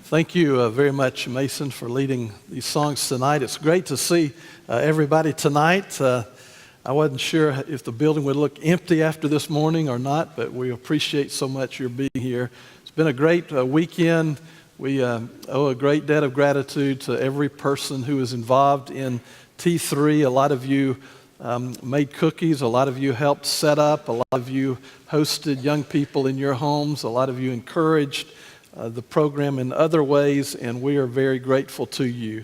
Thank you very much, Mason, for leading these songs tonight. It's great to see everybody tonight. I wasn't sure if the building would look empty after this morning or not, but we appreciate so much your being here. It's been a great weekend. We owe a great debt of gratitude to every person who is involved in T3. A lot of you made cookies. A lot of you helped set up. A lot of you hosted young people in your homes. A lot of you encouraged the program in other ways, and we are very grateful to you.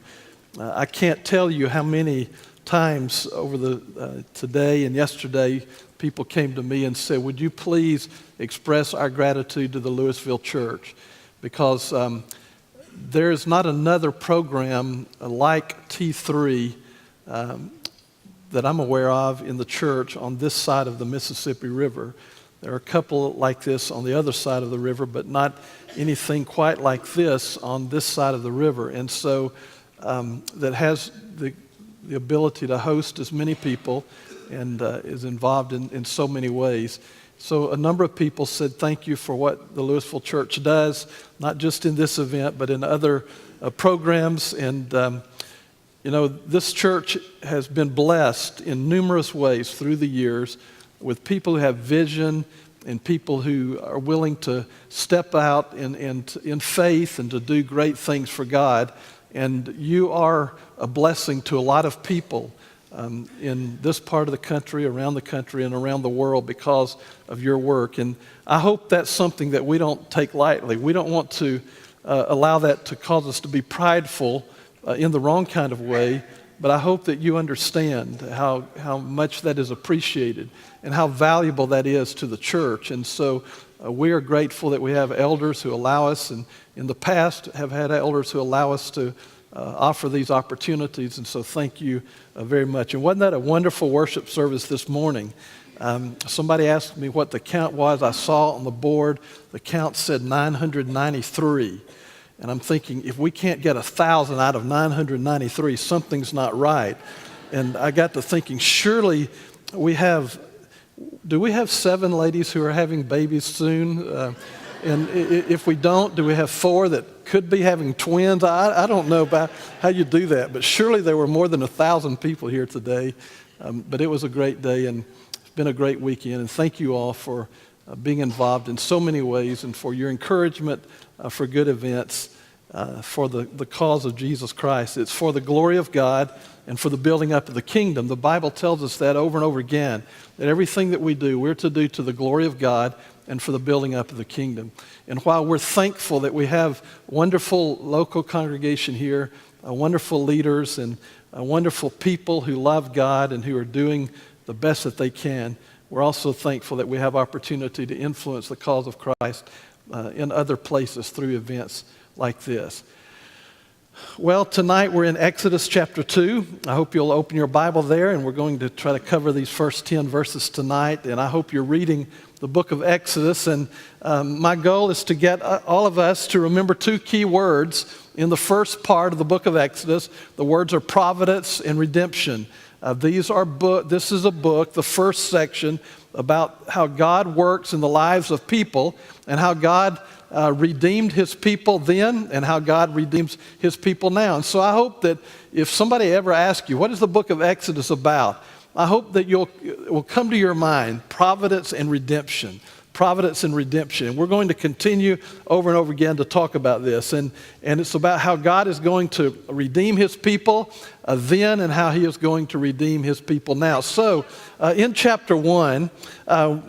I can't tell you how many times over the today and yesterday people came to me and said, would you please express our gratitude to the Louisville Church? Because there is not another program like T3 that I'm aware of in the church on this side of the Mississippi River. There are a couple like this on the other side of the river, but not anything quite like this on this side of the river. And so that has the ability to host as many people and is involved in so many ways. So a number of people said thank you for what the Louisville Church does, not just in this event, but in other programs. And this church has been blessed in numerous ways through the years with people who have vision and people who are willing to step out in faith and to do great things for God. And you are a blessing to a lot of people in this part of the country, around the country, and around the world because of your work. And I hope that's something that we don't take lightly. We don't want to allow that to cause us to be prideful in the wrong kind of way, but I hope that you understand how much that is appreciated and how valuable that is to the church. And so we are grateful that we have elders who allow us, and in the past have had elders who allow us to offer these opportunities. And so thank you very much. And wasn't that a wonderful worship service this morning? Somebody asked me what the count was. I saw on the board, the count said 993. And I'm thinking, if we can't get 1,000 out of 993, something's not right. And I got to thinking, surely do we have 7 ladies who are having babies soon? And if we don't, do we have 4 that could be having twins? I don't know about how you do that, but surely there were more than 1,000 people here today. But it was a great day, and it's been a great weekend. And thank you all for being involved in so many ways and for your encouragement for good events, for the cause of Jesus Christ. It's for the glory of God and for the building up of the kingdom. The Bible tells us that over and over again, that everything that we do, we're to do to the glory of God and for the building up of the kingdom. And while we're thankful that we have wonderful local congregation here, wonderful leaders and wonderful people who love God and who are doing the best that they can, we're also thankful that we have opportunity to influence the cause of Christ in other places through events like this. Well, tonight we're in Exodus chapter 2. I hope you'll open your Bible there, and we're going to try to cover these first 10 verses tonight. And I hope you're reading the book of Exodus. And my goal is to get all of us to remember 2 key words in the first part of the book of Exodus. The words are providence and redemption. This is a book, the first section, about how God works in the lives of people and how God redeemed his people then and how God redeems his people now. And so I hope that if somebody ever asks you, what is the book of Exodus about? I hope that it will come to your mind, providence and redemption. Providence and redemption. And we're going to continue over and over again to talk about this. And it's about how God is going to redeem his people then and how he is going to redeem his people now. So in chapter 1,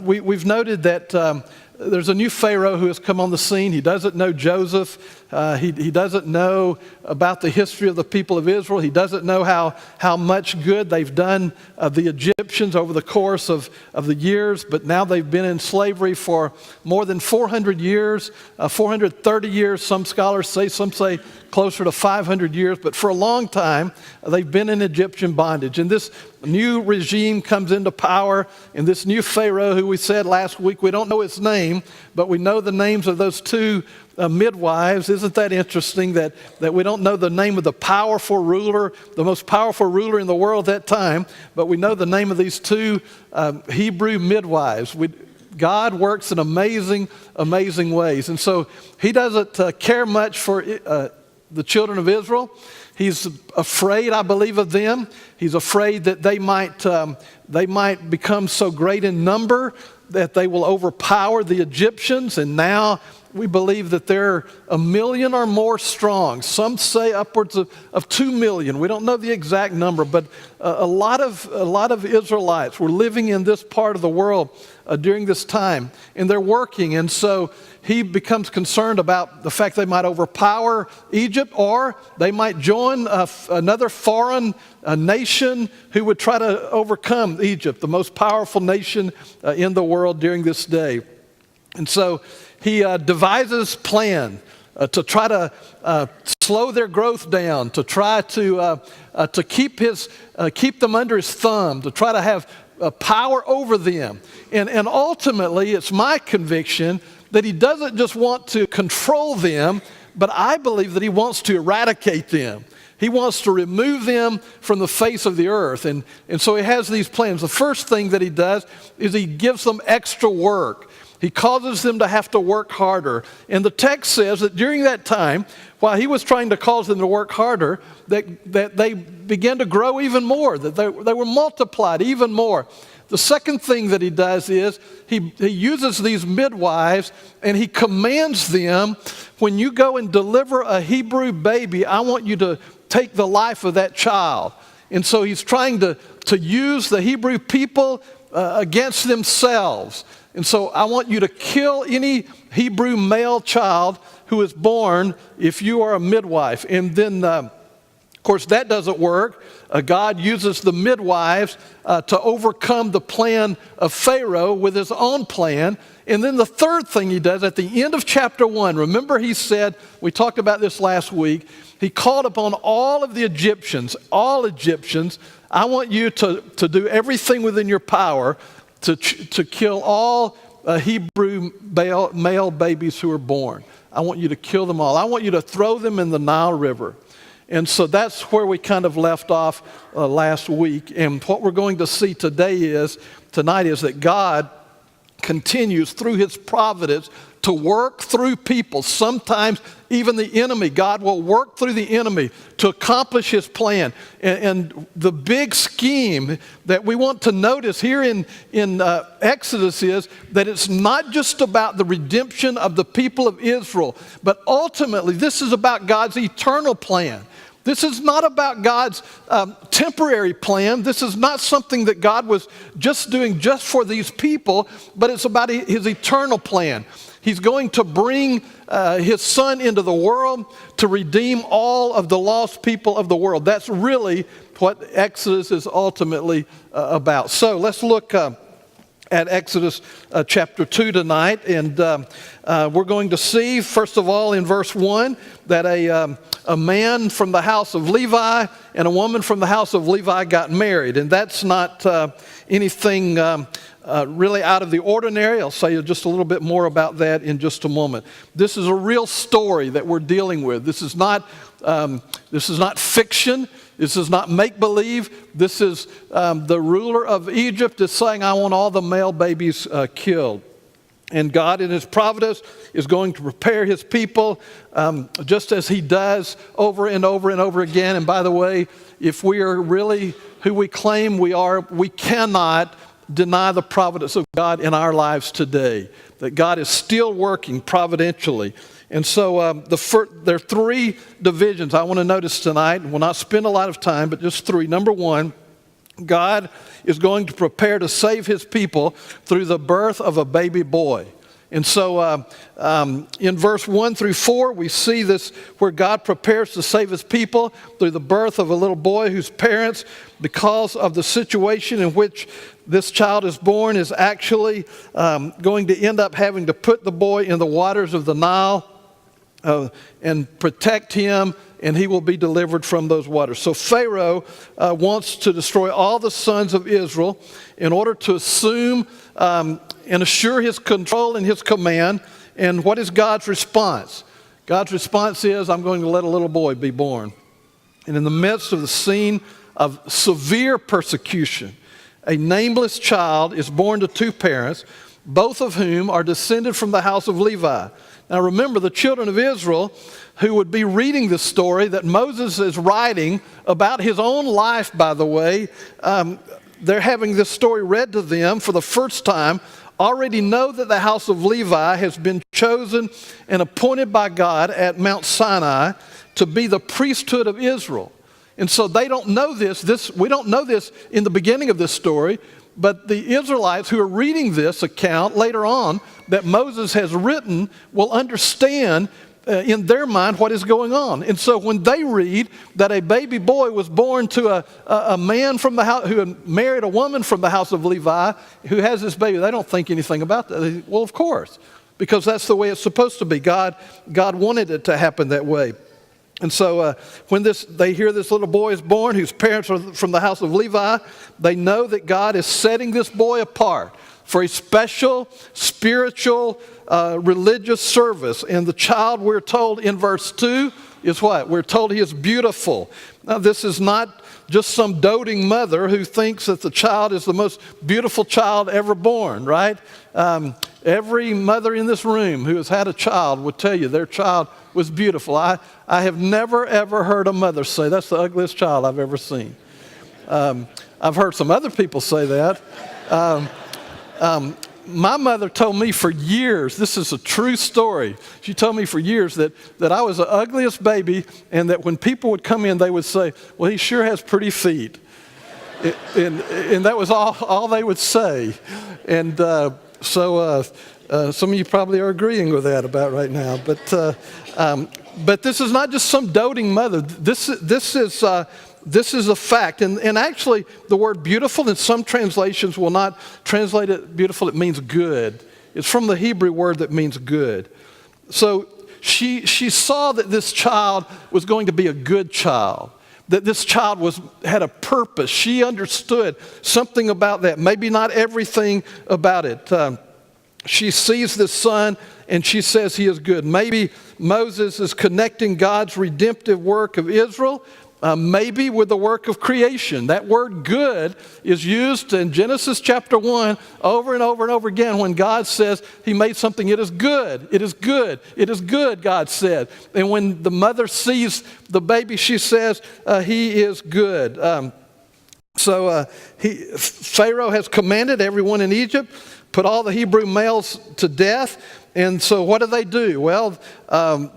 we've noted that there's a new Pharaoh who has come on the scene. He doesn't know Joseph. He doesn't know about the history of the people of Israel. He doesn't know how much good they've done the Egyptians over the course of the years. But now they've been in slavery for more than 400 years, 430 years, some scholars say. Some say closer to 500 years. But for a long time, they've been in Egyptian bondage. And this new regime comes into power, and this new Pharaoh, who we said last week, we don't know his name, but we know the names of those 2 midwives. Isn't that interesting that we don't know the name of the powerful ruler, the most powerful ruler in the world at that time, but we know the name of these 2 Hebrew midwives. God works in amazing, amazing ways. And so he doesn't care much for the children of Israel. He's afraid, I believe, of them. He's afraid that they might become so great in number that they will overpower the Egyptians. And now we believe that they're 1 million or more strong. Some say upwards of 2 million. We don't know the exact number, but a lot of Israelites were living in this part of the world during this time, and they're working. And so he becomes concerned about the fact they might overpower Egypt, or they might join another foreign nation who would try to overcome Egypt, the most powerful nation in the world during this day. And so he devises plan to try to slow their growth down, to try to keep them under his thumb, to try to have power over them. And ultimately, it's my conviction that he doesn't just want to control them, but I believe that he wants to eradicate them. He wants to remove them from the face of the earth. And so he has these plans. The first thing that he does is he gives them extra work. He causes them to have to work harder. And the text says that during that time, while he was trying to cause them to work harder, that they began to grow even more, that they were multiplied even more. The second thing that he does is he uses these midwives and he commands them, when you go and deliver a Hebrew baby, I want you to take the life of that child. And so he's trying to use the Hebrew people against themselves. And so I want you to kill any Hebrew male child who is born if you are a midwife. And then, of course, that doesn't work. God uses the midwives to overcome the plan of Pharaoh with his own plan. And then the third thing he does at the end of chapter 1, remember he said, we talked about this last week, he called upon all of the Egyptians, all Egyptians, I want you to do everything within your power to kill all Hebrew male babies who are born. I want you to kill them all. I want you to throw them in the Nile River. And so that's where we kind of left off last week. And what we're going to see tonight is that God continues through his providence to work through people. Sometimes even the enemy, God will work through the enemy to accomplish his plan. And the big scheme that we want to notice here in Exodus is that it's not just about the redemption of the people of Israel, but ultimately this is about God's eternal plan. This is not about God's temporary plan. This is not something that God was just doing just for these people, but it's about his eternal plan. He's going to bring his son into the world to redeem all of the lost people of the world. That's really what Exodus is ultimately about. So let's look at Exodus chapter 2 tonight. And we're going to see, first of all, in verse 1, that a man from the house of Levi and a woman from the house of Levi got married. And that's not anything really out of the ordinary. I'll say just a little bit more about that in just a moment. This is a real story that we're dealing with. This is not fiction. This is not make-believe. This is the ruler of Egypt is saying, I want all the male babies killed. And God in his providence is going to prepare his people just as he does over and over and over again. And by the way, if we are really who we claim we are, we cannot deny the providence of God in our lives today. That God is still working providentially. And so there are three divisions I want to notice tonight. We'll not spend a lot of time, but just three. Number one, God is going to prepare to save his people through the birth of a baby boy. And so in verse 1 through 4, we see this where God prepares to save his people through the birth of a little boy whose parents, because of the situation in which this child is born, is actually going to end up having to put the boy in the waters of the Nile and protect him, and he will be delivered from those waters. So Pharaoh wants to destroy all the sons of Israel in order to assume and assure his control and his command. And what is God's response? God's response is, I'm going to let a little boy be born. And in the midst of the scene of severe persecution, a nameless child is born to two parents. both of whom are descended from the house of Levi. Now remember, the children of Israel who would be reading this story that Moses is writing about his own life, by the way, they're having this story read to them for the first time, already know that the house of Levi has been chosen and appointed by God at Mount Sinai to be the priesthood of Israel. And so they don't know this. We don't know this in the beginning of this story, but the Israelites who are reading this account later on that Moses has written will understand in their mind what is going on. And so when they read that a baby boy was born to a man from the house who had married a woman from the house of Levi who has this baby, they don't think anything about that. Well, of course, because that's the way it's supposed to be. God wanted it to happen that way. And so when they hear this little boy is born whose parents are from the house of Levi, they know that God is setting this boy apart for a special spiritual religious service. And the child, we're told in verse 2, is what? We're told he is beautiful. Now, this is not just some doting mother who thinks that the child is the most beautiful child ever born, right? Every mother in this room who has had a child would tell you their child was beautiful. I have never, ever heard a mother say, that's the ugliest child I've ever seen. I've heard some other people say that. My mother told me for years, this is a true story, she told me for years that I was the ugliest baby, and that when people would come in, they would say, well, he sure has pretty feet. And that was all they would say. And so some of you probably are agreeing with that about right now. But this is not just some doting mother. This is a fact. And actually, the word beautiful in some translations will not translate it beautiful. It means good. It's from the Hebrew word that means good. So she saw that this child was going to be a good child, that this child had a purpose. She understood something about that, maybe not everything about it. She sees this son and she says he is good. Maybe Moses is connecting God's redemptive work of Israel, maybe with the work of creation. That word good is used in Genesis chapter 1 over and over and over again when God says he made something. It is good. It is good. It is good, God said. And when the mother sees the baby, she says he is good. Pharaoh has commanded everyone in Egypt, put all the Hebrew males to death. And so what do? Well,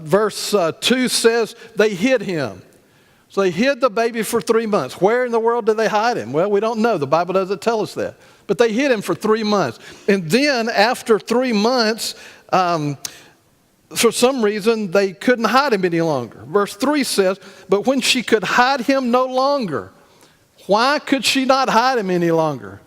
verse 2 says they hid him. So they hid the baby for 3 months. Where in the world did they hide him? Well, we don't know. The Bible doesn't tell us that. But they hid him for 3 months. And then after 3 months, for some reason, they couldn't hide him any longer. Verse 3 says, but when she could hide him no longer. Why could she not hide him any longer?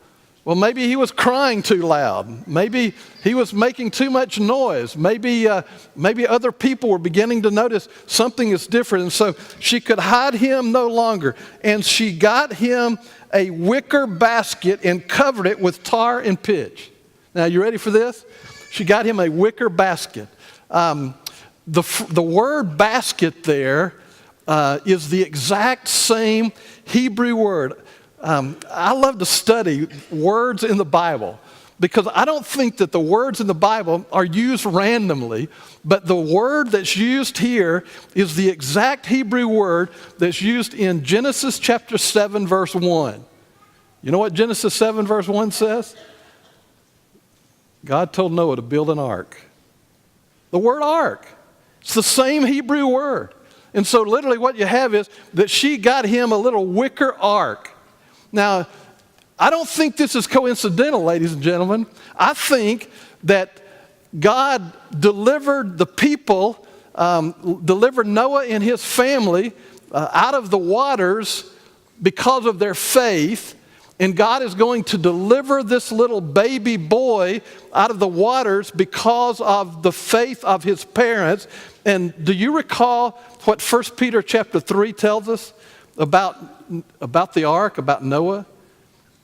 Well, maybe he was crying too loud. Maybe he was making too much noise. Maybe other people were beginning to notice something is different. And so she could hide him no longer. And she got him a wicker basket and covered it with tar and pitch. Now, you ready for this? She got him a wicker basket. The word basket there is the exact same Hebrew word. I love to study words in the Bible because I don't think that the words in the Bible are used randomly, but the word that's used here is the exact Hebrew word that's used in Genesis chapter 7, verse 1. You know what Genesis 7, verse 1 says? God told Noah to build an ark. The word ark. It's the same Hebrew word. And so literally what you have is that she got him a little wicker ark. Now, I don't think this is coincidental, ladies and gentlemen. I think that God delivered the people, delivered Noah and his family out of the waters because of their faith. And God is going to deliver this little baby boy out of the waters because of the faith of his parents. And do you recall what 1 Peter chapter 3 tells us about the ark, about Noah?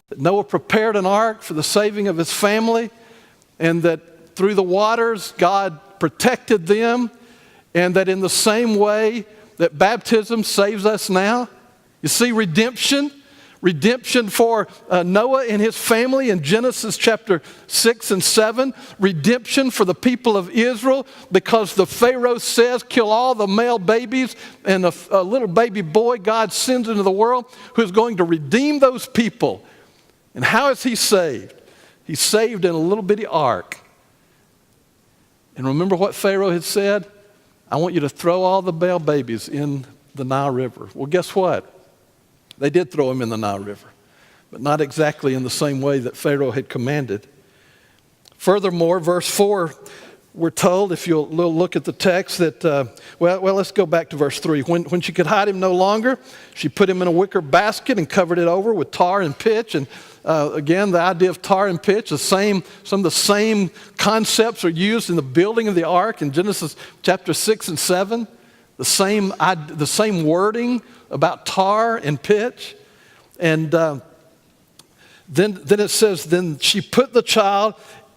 That Noah prepared an ark for the saving of his family, and that through the waters, God protected them, and that in the same way that baptism saves us now. You see, redemption redemption for Noah and his family in Genesis chapter 6 and 7, redemption for the people of Israel because the Pharaoh says, kill all the male babies, and a little baby boy God sends into the world who is going to redeem those people. And how is he saved? He's saved in a little bitty ark. And remember what Pharaoh had said? I want you to throw all the male babies in the Nile River. Well, guess what? They did throw them in the Nile River, but not exactly in the same way that Pharaoh had commanded. Furthermore, verse 4, we're told, if you'll look at the text, that, let's go back to verse 3. When she could hide him no longer, she put him in a wicker basket and covered it over with tar and pitch. And again, the idea of tar and pitch, some of the same concepts are used in the building of the ark in Genesis chapter 6 and 7. The same wording about tar and pitch. And then it says, then she put the child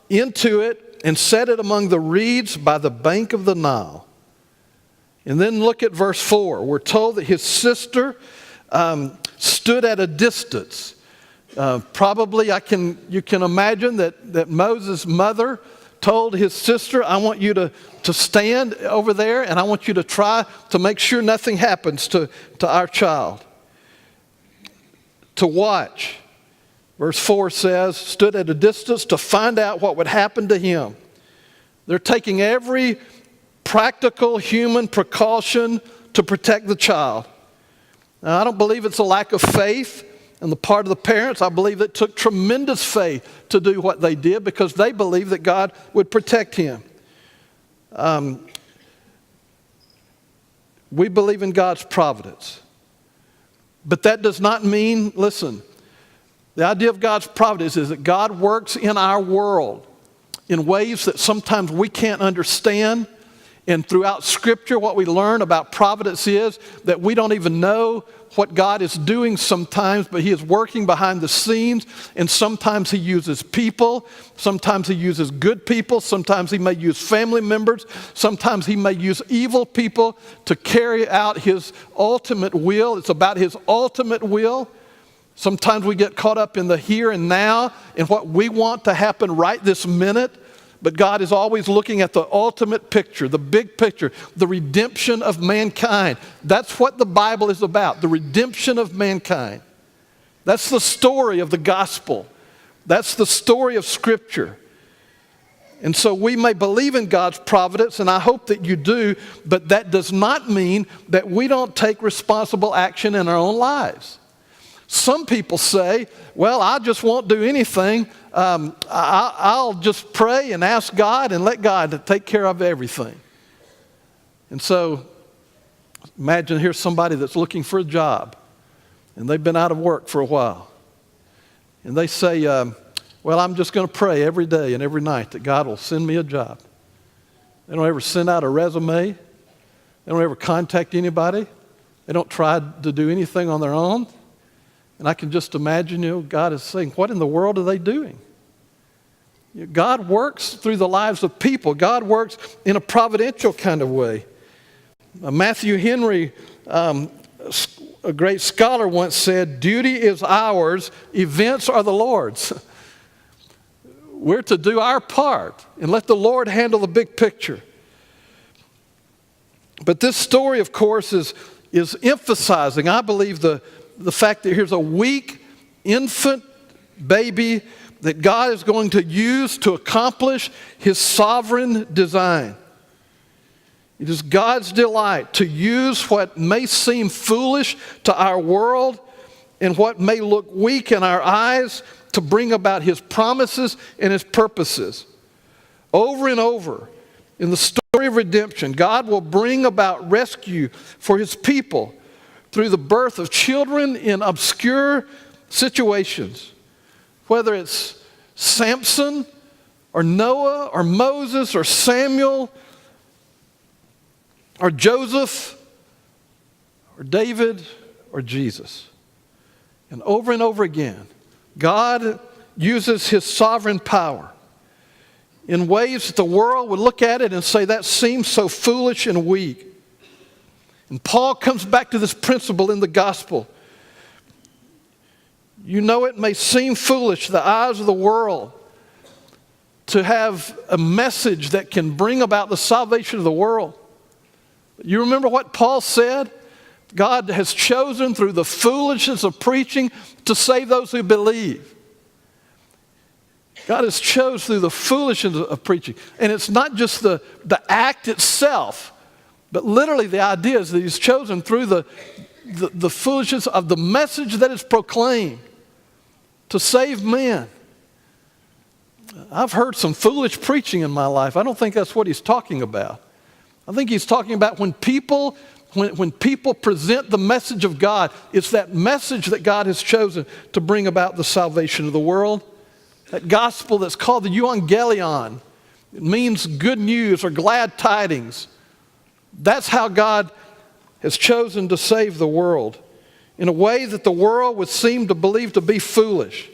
into it and set it among the reeds by the bank of the Nile. And then look at verse 4. We're told that his sister stood at a distance. Probably you can imagine that Moses' mother told his sister, I want you to stand over there and I want you to try to make sure nothing happens to our child. To watch. Verse 4 says, stood at a distance to find out what would happen to him. They're taking every practical human precaution to protect the child. Now, I don't believe it's a lack of faith on the part of the parents. I believe it took tremendous faith to do what they did because they believed that God would protect him. We believe in God's providence. But that does not mean, listen, the idea of God's providence is that God works in our world in ways that sometimes we can't understand. And throughout Scripture, what we learn about providence is that we don't even know what God is doing sometimes, but he is working behind the scenes. And sometimes he uses people. Sometimes he uses good people. Sometimes he may use family members. Sometimes he may use evil people to carry out his ultimate will. It's about his ultimate will. Sometimes we get caught up in the here and now and what we want to happen right this minute. But God is always looking at the ultimate picture, the big picture, the redemption of mankind. That's what the Bible is about, the redemption of mankind. That's the story of the gospel. That's the story of Scripture. And so we may believe in God's providence, and I hope that you do, but that does not mean that we don't take responsible action in our own lives. Some people say, well, I just won't do anything. I'll just pray and ask God and let God take care of everything. And so imagine here's somebody that's looking for a job, and they've been out of work for a while. And they say, well, I'm just going to pray every day and every night that God will send me a job. They don't ever send out a resume. They don't ever contact anybody. They don't try to do anything on their own. And I can just imagine, God is saying, what in the world are they doing? God works through the lives of people. God works in a providential kind of way. Matthew Henry, a great scholar, once said, duty is ours, events are the Lord's. We're to do our part and let the Lord handle the big picture. But this story, of course, is emphasizing, I believe, the fact that here's a weak infant baby that God is going to use to accomplish his sovereign design. It is God's delight to use what may seem foolish to our world and what may look weak in our eyes to bring about his promises and his purposes. Over and over in the story of redemption, God will bring about rescue for his people through the birth of children in obscure situations. Whether it's Samson or Noah or Moses or Samuel or Joseph or David or Jesus. And over again, God uses his sovereign power in ways that the world would look at it and say, that seems so foolish and weak. And Paul comes back to this principle in the gospel. You know it may seem foolish to the eyes of the world to have a message that can bring about the salvation of the world. You remember what Paul said? God has chosen through the foolishness of preaching to save those who believe. God has chosen through the foolishness of preaching. And it's not just the act itself, but literally the idea is that he's chosen through the foolishness of the message that is proclaimed to save men. I've heard some foolish preaching in my life. I don't think that's what he's talking about. I think he's talking about when people present the message of God, it's that message that God has chosen to bring about the salvation of the world. That gospel that's called the euangelion. It means good news or glad tidings. That's how God has chosen to save the world in a way that the world would seem to believe to be foolish.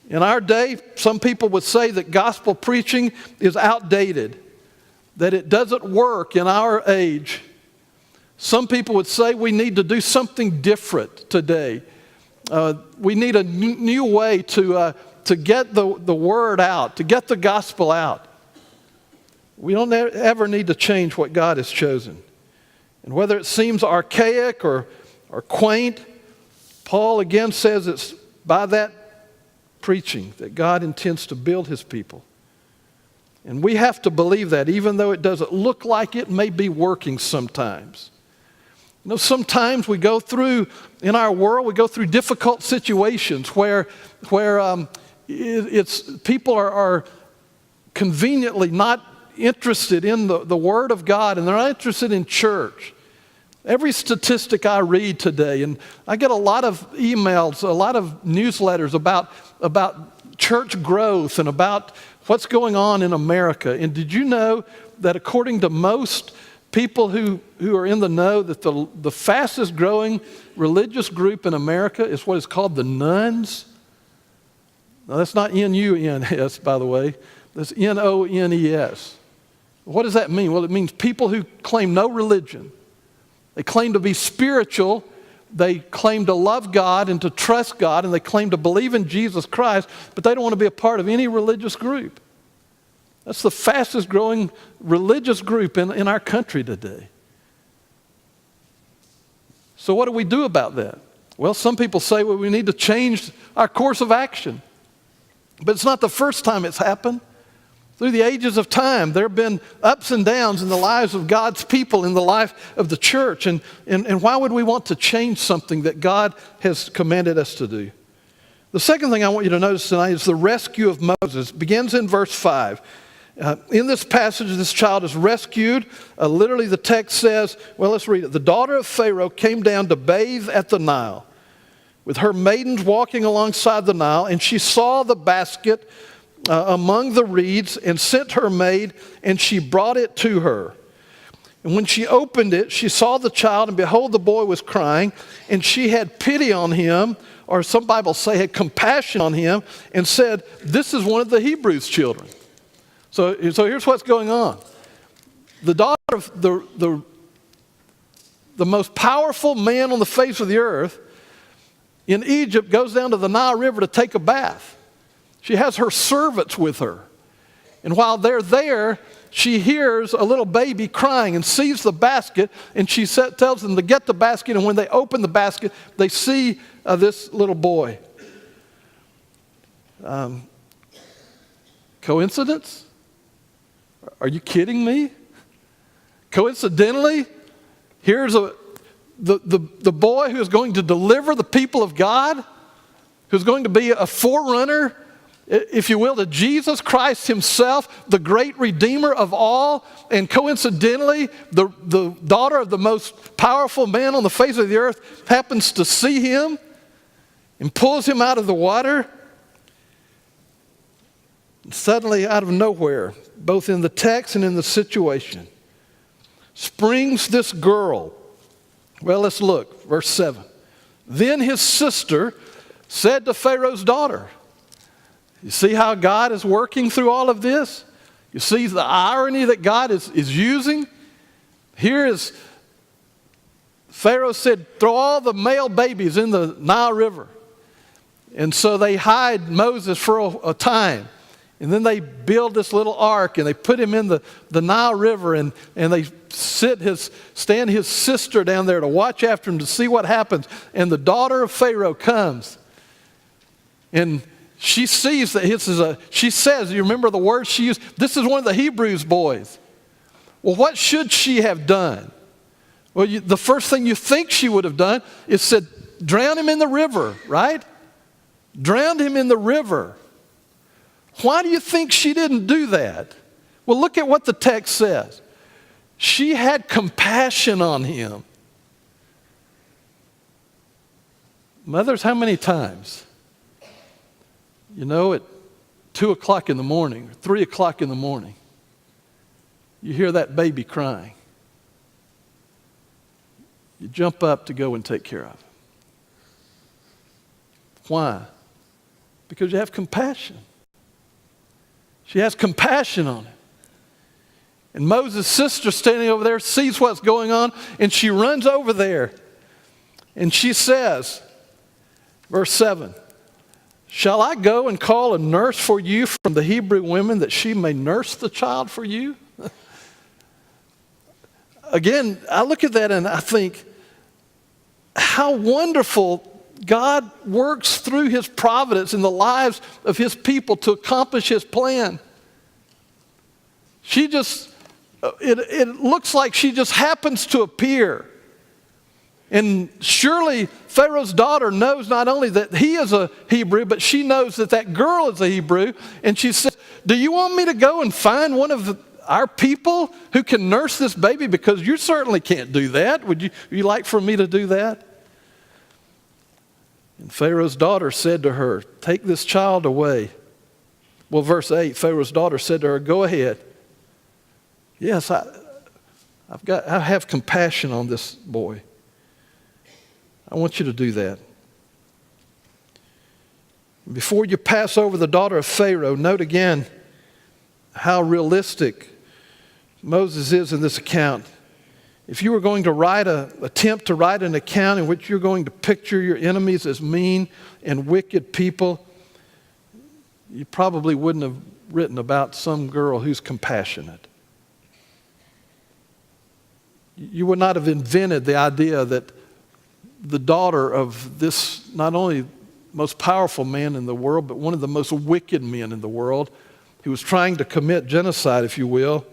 In our day, some people would say that gospel preaching is outdated, that it doesn't work in our age. Some people would say we need to do something different today. We need a new way to get the word out, to get the gospel out. We don't ever need to change what God has chosen. And whether it seems archaic or quaint, Paul again says it's by that preaching that God intends to build his people. And we have to believe that, even though it doesn't look like it may be working sometimes. You know, sometimes we go through, in our world, we go through difficult situations where people are conveniently not interested in the Word of God, and they're not interested in church. Every statistic I read today, and I get a lot of emails, a lot of newsletters about church growth and about what's going on in America. And did you know that according to most people who are in the know, that the fastest growing religious group in America is what is called the nuns? Now, that's not N-U-N-S, by the way. That's N-O-N-E-S. What does that mean? Well, it means people who claim no religion. They claim to be spiritual. They claim to love God and to trust God, and they claim to believe in Jesus Christ, but they don't want to be a part of any religious group. That's the fastest growing religious group in our country today. So what do we do about that? Well, some people say, well, we need to change our course of action. But it's not the first time it's happened. Through the ages of time, there have been ups and downs in the lives of God's people, in the life of the church. And why would we want to change something that God has commanded us to do? The second thing I want you to notice tonight is the rescue of Moses. It begins in verse 5. In this passage, this child is rescued. Literally, the text says, well, let's read it. The daughter of Pharaoh came down to bathe at the Nile, with her maidens walking alongside the Nile, and she saw the basket among the reeds and sent her maid, and she brought it to her. And when she opened it, she saw the child, and behold, the boy was crying, and she had pity on him, or some Bibles say had compassion on him, and said, this is one of the Hebrews' children. So here's what's going on. The daughter of the most powerful man on the face of the earth in Egypt goes down to the Nile River to take a bath. She has her servants with her. And while they're there, she hears a little baby crying and sees the basket, and she tells them to get the basket, and when they open the basket, they see this little boy. Coincidence? Are you kidding me? Coincidentally, here's the boy who is going to deliver the people of God, who's going to be a forerunner, if you will, to Jesus Christ himself, the great Redeemer of all. And coincidentally, the daughter of the most powerful man on the face of the earth happens to see him and pulls him out of the water. And suddenly, out of nowhere, both in the text and in the situation, springs this girl. Well, let's look, verse 7. Then his sister said to Pharaoh's daughter. You see how God is working through all of this? You see the irony that God is using? Here is, Pharaoh said, throw all the male babies in the Nile River. And so they hide Moses for a time. And then they build this little ark and they put him in the Nile River and they stand his sister down there to watch after him to see what happens. And the daughter of Pharaoh comes. And she sees that she says, you remember the word she used? This is one of the Hebrews' boys. Well, what should she have done? Well, the first thing you think she would have done is said, drown him in the river, right? Drowned him in the river. Why do you think she didn't do that? Well, look at what the text says. She had compassion on him. Mothers, how many times? At 2 o'clock in the morning, or 3 o'clock in the morning, you hear that baby crying. You jump up to go and take care of it. Why? Because you have compassion. She has compassion on it. And Moses' sister standing over there sees what's going on, and she runs over there. And she says, verse 7, shall I go and call a nurse for you from the Hebrew women that she may nurse the child for you? Again, I look at that and I think, how wonderful God works through his providence in the lives of his people to accomplish his plan. It looks like she just happens to appear. And surely Pharaoh's daughter knows not only that he is a Hebrew, but she knows that that girl is a Hebrew. And she says, do you want me to go and find one of our people who can nurse this baby? Because you certainly can't do that. Would you like for me to do that? And Pharaoh's daughter said to her, take this child away. Well, verse 8, Pharaoh's daughter said to her, go ahead. Yes, I have compassion on this boy. I want you to do that. Before you pass over the daughter of Pharaoh, note again how realistic Moses is in this account. If you were going to attempt to write an account in which you're going to picture your enemies as mean and wicked people, you probably wouldn't have written about some girl who's compassionate. You would not have invented the idea that the daughter of this not only most powerful man in the world, but one of the most wicked men in the world, who was trying to commit genocide, if you will,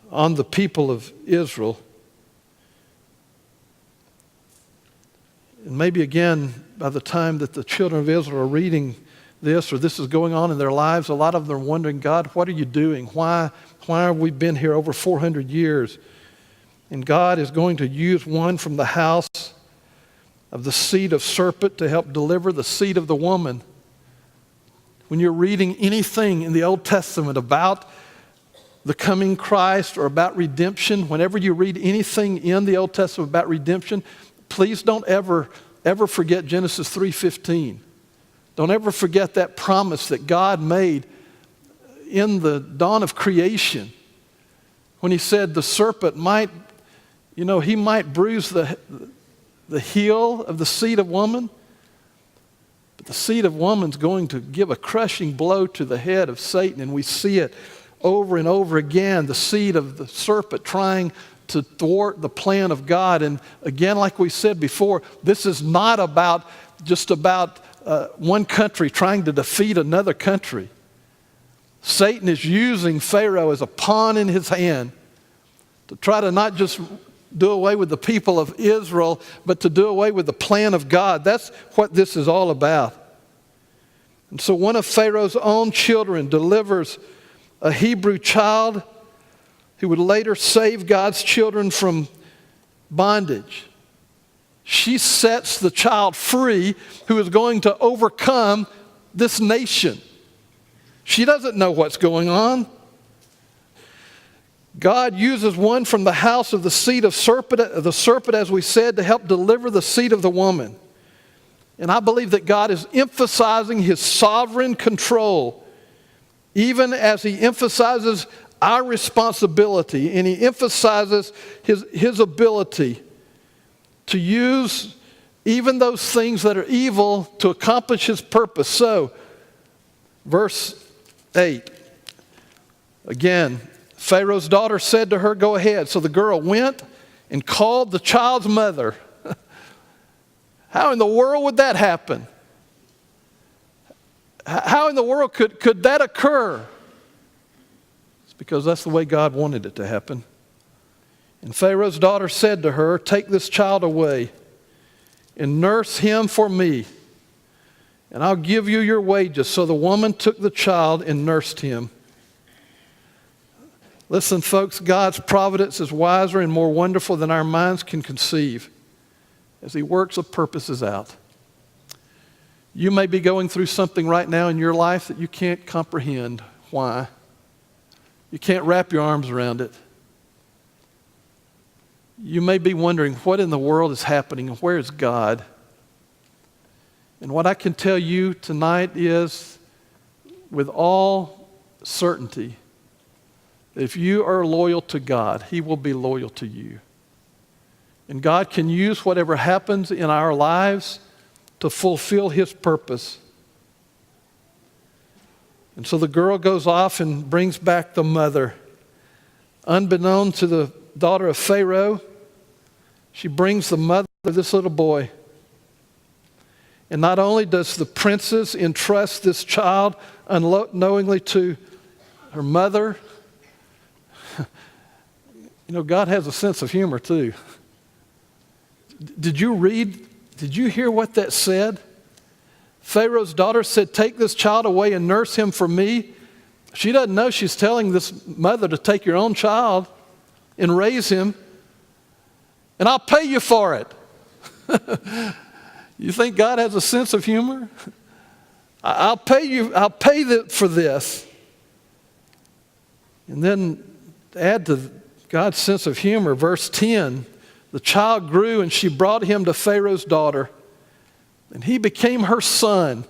on the people of Israel. And maybe again, by the time that the children of Israel are reading this, or this is going on in their lives, a lot of them are wondering, God, what are you doing? Why have we been here over 400 years? And God is going to use one from the house of the seed of serpent to help deliver the seed of the woman. When you're reading anything in the Old Testament about the coming Christ or about redemption, whenever you read anything in the Old Testament about redemption, please don't ever forget Genesis 3:15. Don't ever forget that promise that God made in the dawn of creation when he said the serpent might, he might bruise the heel of the seed of woman, but the seed of woman's going to give a crushing blow to the head of Satan, and we see it over and over again, the seed of the serpent trying to thwart the plan of God. And again, like we said before, this is not just about one country trying to defeat another country. Satan is using Pharaoh as a pawn in his hand to try to not just do away with the people of Israel, but to do away with the plan of God. That's what this is all about. And so one of Pharaoh's own children delivers a Hebrew child who would later save God's children from bondage. She sets the child free who is going to overcome this nation. She doesn't know what's going on. God uses one from the house of the seed of the serpent, as we said, to help deliver the seed of the woman. And I believe that God is emphasizing his sovereign control, even as he emphasizes our responsibility, and he emphasizes his ability to use even those things that are evil to accomplish his purpose. So, verse 8, again, Pharaoh's daughter said to her, go ahead. So the girl went and called the child's mother. How in the world would that happen? How in the world could that occur? It's because that's the way God wanted it to happen. And Pharaoh's daughter said to her, take this child away and nurse him for me, and I'll give you your wages. So the woman took the child and nursed him. Listen, folks, God's providence is wiser and more wonderful than our minds can conceive as he works the purposes out. You may be going through something right now in your life that you can't comprehend. Why? You can't wrap your arms around it. You may be wondering, what in the world is happening? Where is God? And what I can tell you tonight is, with all certainty, if you are loyal to God, he will be loyal to you. And God can use whatever happens in our lives to fulfill his purpose. And so the girl goes off and brings back the mother. Unbeknown to the daughter of Pharaoh, she brings the mother of this little boy. And not only does the princess entrust this child unknowingly to her mother, God has a sense of humor too. Did you hear what that said? Pharaoh's daughter said, take this child away and nurse him for me. She doesn't know she's telling this mother to take your own child and raise him, and I'll pay you for it. You think God has a sense of humor? I'll pay for this. And then to add to God's sense of humor, verse 10, the child grew and she brought him to Pharaoh's daughter, and he became her son.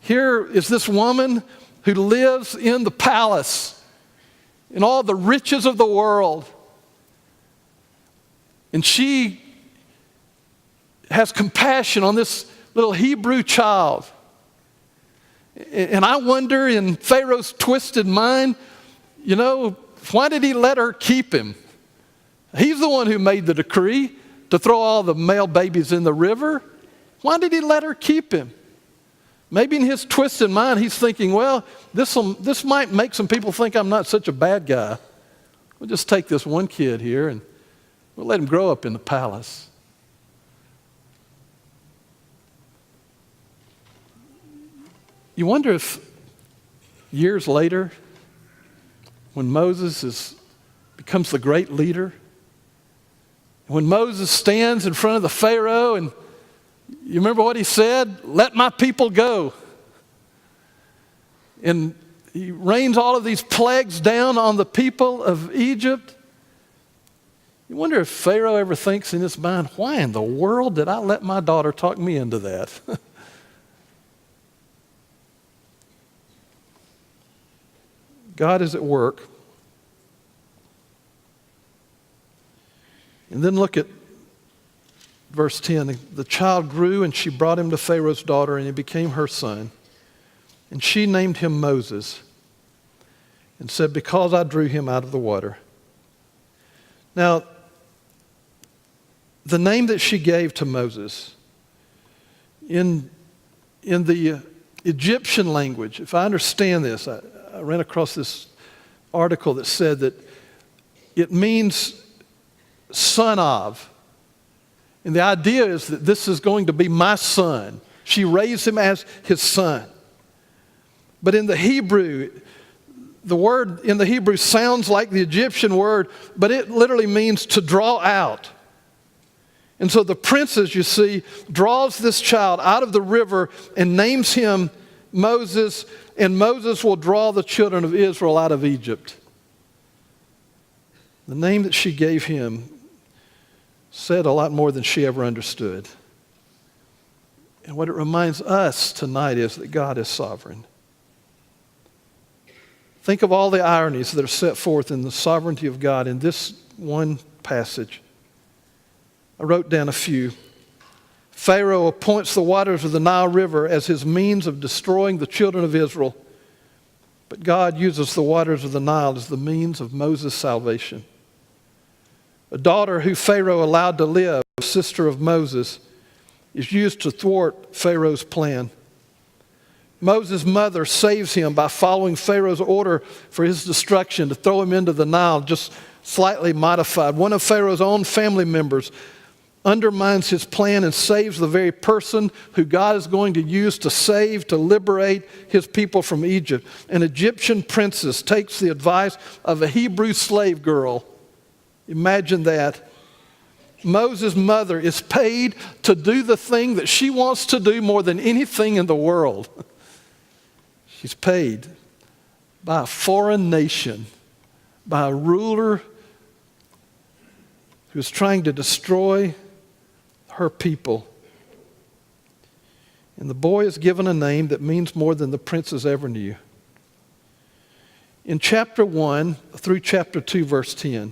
Here is this woman who lives in the palace, in all the riches of the world. And she has compassion on this little Hebrew child. And I wonder, in Pharaoh's twisted mind, why did he let her keep him? He's the one who made the decree to throw all the male babies in the river. Why did he let her keep him? Maybe in his twisted mind, he's thinking, well, this might make some people think I'm not such a bad guy. We'll just take this one kid here and we'll let him grow up in the palace. You wonder if years later, when Moses becomes the great leader, when Moses stands in front of the Pharaoh, and you remember what he said? Let my people go. And he rains all of these plagues down on the people of Egypt. You wonder if Pharaoh ever thinks in his mind, why in the world did I let my daughter talk me into that? God is at work. And then look at verse 10. The child grew and she brought him to Pharaoh's daughter, and he became her son. And she named him Moses and said, because I drew him out of the water. Now, the name that she gave to Moses, in the Egyptian language, if I understand this, I ran across this article that said that it means son of. And the idea is that this is going to be my son. She raised him as his son. But in the Hebrew, the word in the Hebrew sounds like the Egyptian word, but it literally means to draw out. And so the princess, you see, draws this child out of the river and names him Moses, and Moses will draw the children of Israel out of Egypt. The name that she gave him said a lot more than she ever understood. And what it reminds us tonight is that God is sovereign. Think of all the ironies that are set forth in the sovereignty of God in this one passage. I wrote down a few. Pharaoh appoints the waters of the Nile River as his means of destroying the children of Israel. But God uses the waters of the Nile as the means of Moses' salvation. A daughter who Pharaoh allowed to live, sister of Moses, is used to thwart Pharaoh's plan. Moses' mother saves him by following Pharaoh's order for his destruction to throw him into the Nile, just slightly modified. One of Pharaoh's own family members undermines his plan and saves the very person who God is going to use to save, to liberate his people from Egypt. An Egyptian princess takes the advice of a Hebrew slave girl. Imagine that. Moses' mother is paid to do the thing that she wants to do more than anything in the world. She's paid by a foreign nation, by a ruler who is trying to destroy her people. And the boy is given a name that means more than the princes ever knew. In chapter 1 through chapter 2, verse 10,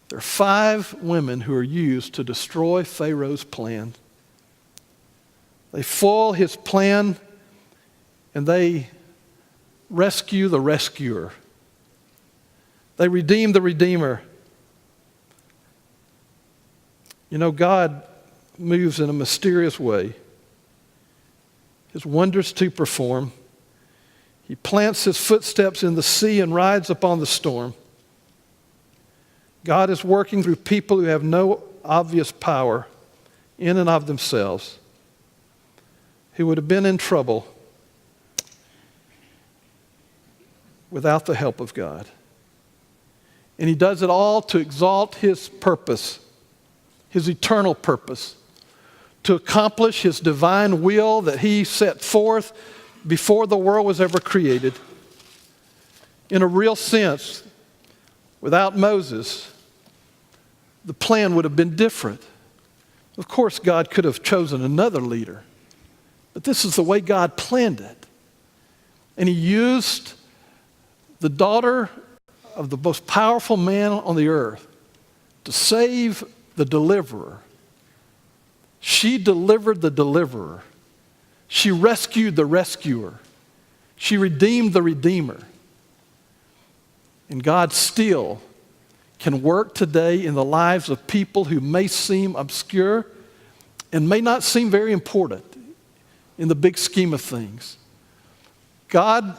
there are 5 women who are used to destroy Pharaoh's plan. They foil his plan and they rescue the rescuer. They redeem the redeemer. You know, God moves in a mysterious way. His wonders to perform. He plants his footsteps in the sea and rides upon the storm. God is working through people who have no obvious power in and of themselves, who would have been in trouble without the help of God. And he does it all to exalt his purpose, his eternal purpose, to accomplish his divine will that he set forth before the world was ever created. In a real sense, without Moses, the plan would have been different. Of course, God could have chosen another leader, but this is the way God planned it. And he used the daughter of the most powerful man on the earth to save the deliverer. She delivered the deliverer. She rescued the rescuer. She redeemed the redeemer. And God still can work today in the lives of people who may seem obscure and may not seem very important in the big scheme of things. God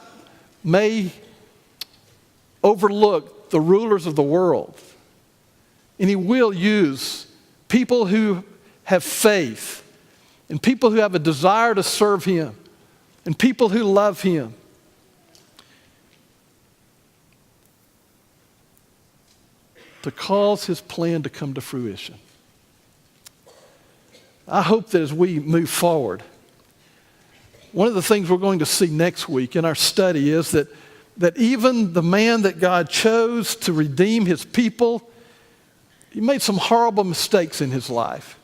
may overlook the rulers of the world, and he will use people who have faith and people who have a desire to serve him and people who love him. To cause his plan to come to fruition. I hope that as we move forward, one of the things we're going to see next week in our study is that even the man that God chose to redeem his people, he made some horrible mistakes in his life.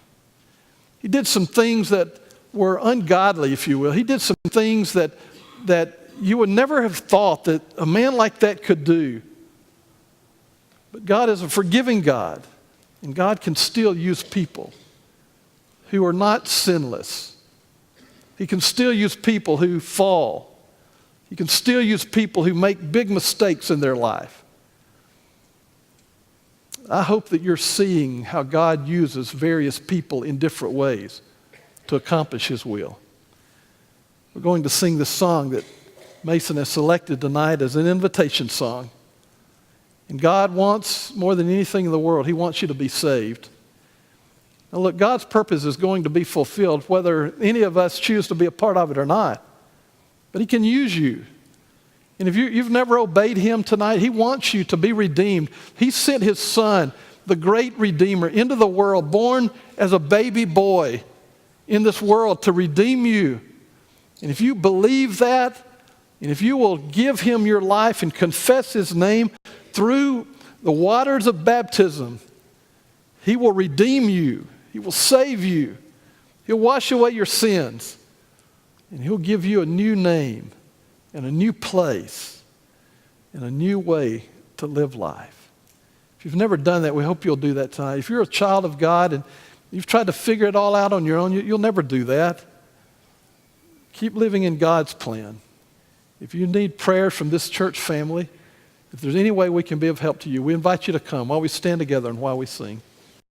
He did some things that were ungodly, if you will. He did some things that you would never have thought that a man like that could do. But God is a forgiving God, and God can still use people who are not sinless. He can still use people who fall. He can still use people who make big mistakes in their life. I hope that you're seeing how God uses various people in different ways to accomplish his will. We're going to sing this song that Mason has selected tonight as an invitation song. And God wants, more than anything in the world, he wants you to be saved. Now look, God's purpose is going to be fulfilled whether any of us choose to be a part of it or not. But he can use you. And if you've never obeyed him tonight, he wants you to be redeemed. He sent his son, the great Redeemer, into the world, born as a baby boy in this world to redeem you. And if you believe that, and if you will give him your life and confess his name through the waters of baptism, he will redeem you. He will save you. He'll wash away your sins. And he'll give you a new name and a new place and a new way to live life. If you've never done that, we hope you'll do that tonight. If you're a child of God and You've tried to figure it all out on your own. You'll never do that. Keep living in God's plan. If you need prayers from this church family, if there's any way we can be of help to you, we invite you to come while we stand together and while we sing.